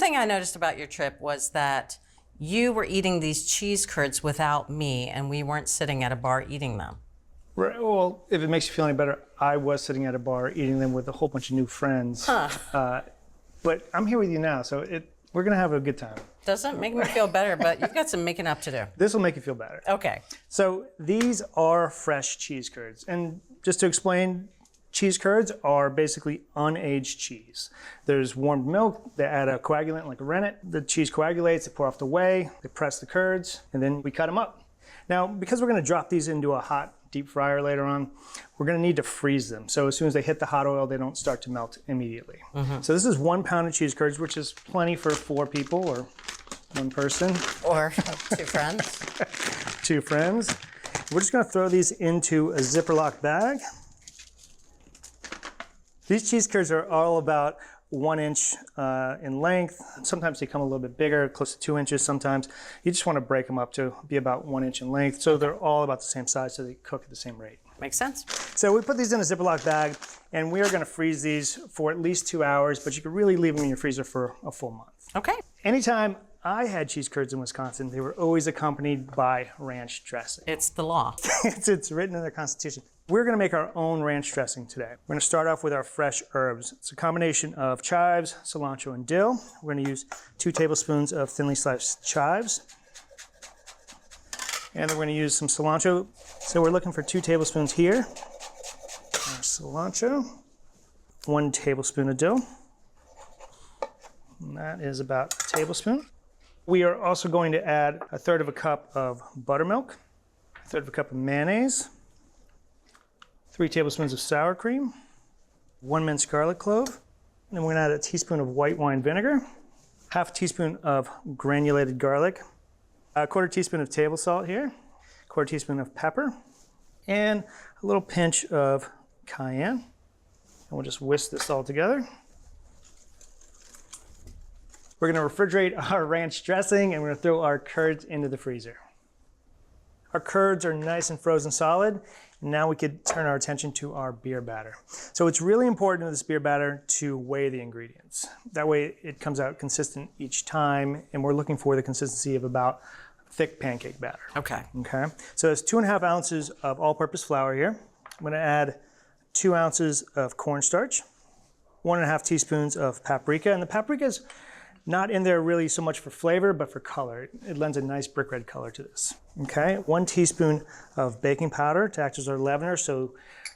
thing I noticed about your trip was that you were eating these cheese curds without me, and we weren't sitting at a bar eating them. Right. Well, if it makes you feel any better, I was sitting at a bar eating them with a whole bunch of new friends. But I'm here with you now, so we're going to have a good time. Doesn't make me feel better, but you've got some making up to do. This will make you feel better. Okay. So these are fresh cheese curds. And just to explain, cheese curds are basically unaged cheese. There's warmed milk, they add a coagulant like a rennet. The cheese coagulates, they pour off the whey, they press the curds, and then we cut them up. Now, because we're going to drop these into a hot deep fryer later on, we're going to need to freeze them. So as soon as they hit the hot oil, they don't start to melt immediately. So this is 1 pound of cheese curds, which is plenty for 4 people or 1 person. Or 2 friends. 2 friends. We're just going to throw these into a Ziploc bag. These cheese curds are all about 1 inch in length. Sometimes they come a little bit bigger, close to 2 inches sometimes. You just want to break them up to be about 1 inch in length, so they're all about the same size, so they cook at the same rate. Makes sense. So we put these in a Ziploc bag, and we are going to freeze these for at least 2 hours, but you can really leave them in your freezer for a full month. Okay. Anytime I had cheese curds in Wisconsin, they were always accompanied by ranch dressing. It's the law. It's written in the Constitution. We're going to make our own ranch dressing today. We're going to start off with our fresh herbs. It's a combination of chives, cilantro, and dill. We're going to use 2 tablespoons of thinly sliced chives. And then we're going to use some cilantro. So we're looking for 2 tablespoons here. Our cilantro. 1 tablespoon of dill. And that is about a tablespoon. We are also going to add 1/3 cup of buttermilk, 1/3 cup of mayonnaise, 3 tablespoons of sour cream, 1 minced garlic clove, and then we're going to add a teaspoon of white wine vinegar, 1/2 teaspoon of granulated garlic, 1/4 teaspoon of table salt here, 1/4 teaspoon of pepper, and a little pinch of cayenne. And we'll just whisk this all together. We're going to refrigerate our ranch dressing, and we're going to throw our curds into the freezer. Our curds are nice and frozen solid. Now we could turn our attention to our beer batter. So it's really important in this beer batter to weigh the ingredients. That way it comes out consistent each time, and we're looking for the consistency of about thick pancake batter. Okay. Okay. So it's 2.5 ounces of all-purpose flour here. I'm going to add 2 ounces of cornstarch, 1.5 teaspoons of paprika, and the paprika is not in there really so much for flavor, but for color. It lends a nice brick red color to this. Okay, 1 teaspoon of baking powder to act as our leavener, so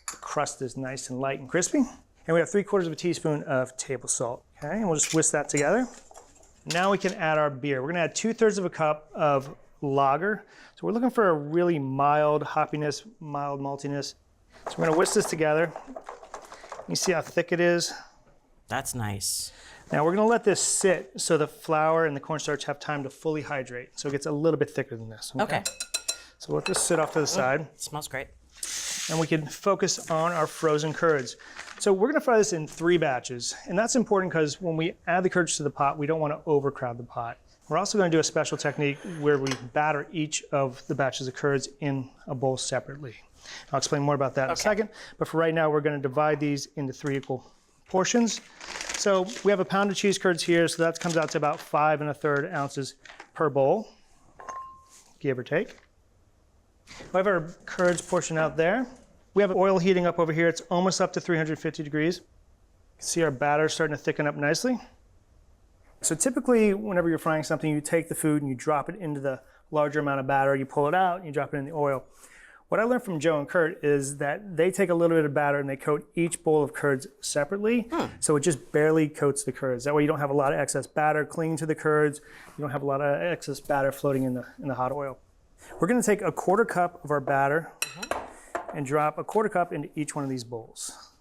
the crust is nice and light and crispy. And we have 3/4 teaspoon of table salt. Okay, and we'll just whisk that together. Now we can add our beer. We're gonna add 2/3 cup of lager. So we're looking for a really mild hoppiness, mild maltiness. So we're gonna whisk this together. You see how thick it is? That's nice. Now we're going to let this sit so the flour and the cornstarch have time to fully hydrate. So it gets a little bit thicker than this. Okay. So let this sit off to the side. It smells great. And we can focus on our frozen curds. So we're going to fry this in 3 batches. And that's important because when we add the curds to the pot, we don't want to overcrowd the pot. We're also going to do a special technique where we batter each of the batches of curds in a bowl separately. I'll explain more about that in a second. But for right now, we're going to divide these into 3 equal portions. So we have a pound of cheese curds here, so that comes out to about 5 1/3 ounces per bowl, give or take. We have our curds portion out there. We have oil heating up over here. It's almost up to 350 degrees. You can see our batter starting to thicken up nicely. So typically, whenever you're frying something, you take the food and you drop it into the larger amount of batter, you pull it out, and you drop it in the oil. What I learned from Joe and Kurt is that they take a little bit of batter and they coat each bowl of curds separately, so it just barely coats the curds. That way you don't have a lot of excess batter clinging to the curds. You don't have a lot of excess batter floating in the hot oil. We're going to take 1/4 cup of our batter and drop 1/4 cup into each one of these bowls.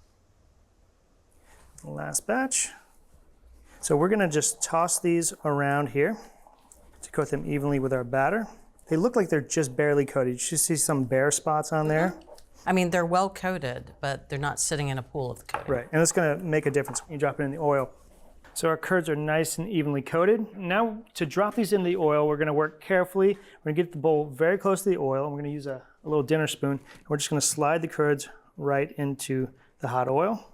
Last batch. So we're going to just toss these around here to coat them evenly with our batter. They look like they're just barely coated. You should see some bare spots on there. I mean, they're well coated, but they're not sitting in a pool of coating. Right, and it's gonna make a difference when you drop it in the oil. So our curds are nice and evenly coated. Now to drop these in the oil, we're gonna work carefully. We're gonna get the bowl very close to the oil, and we're gonna use a little dinner spoon. And we're just gonna slide the curds right into the hot oil.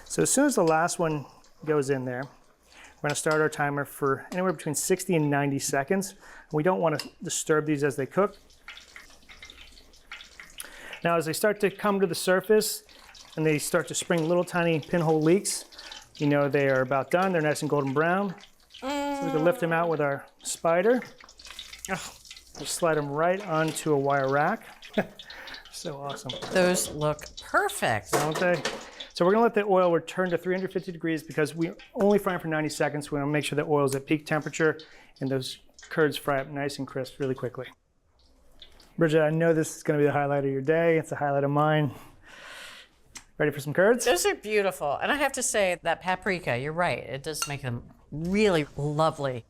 So as soon as the last one goes in there, We're gonna start our timer for anywhere between 60 and 90 seconds. We don't wanna disturb these as they cook. Now, as they start to come to the surface and they start to spring little tiny pinhole leaks, you know they are about done. They're nice and golden brown. So we can lift them out with our spider. Just slide them right onto a wire rack. So awesome. Those look perfect. Don't they? So we're gonna let the oil return to 350 degrees because we only fry them for 90 seconds. We wanna make sure the oil is at peak temperature and those curds fry up nice and crisp really quickly. Bridget, I know this is gonna be the highlight of your day. It's the highlight of mine. Ready for some curds? Those are beautiful. And I have to say that paprika, you're right. It does make them really lovely.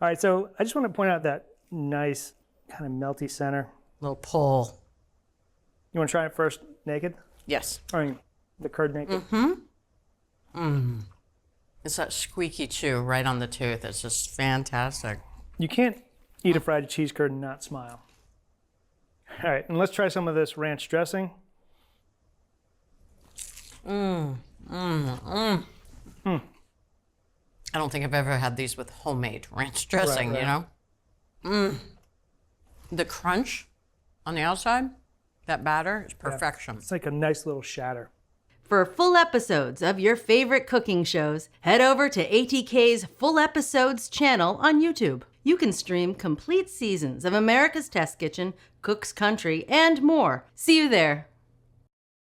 All right, so I just wanna point out that nice kind of melty center. Little pull. You wanna try it first naked? Yes. I mean, the curd naked? It's that squeaky chew right on the tooth. It's just fantastic. You can't eat a fried cheese curd and not smile. All right, and let's try some of this ranch dressing. I don't think I've ever had these with homemade ranch dressing, Right. you know? The crunch on the outside, that batter is perfection. It's like a nice little shatter. For full episodes of your favorite cooking shows, head over to ATK's Full Episodes channel on YouTube. You can stream complete seasons of America's Test Kitchen, Cook's Country, and more. See you there.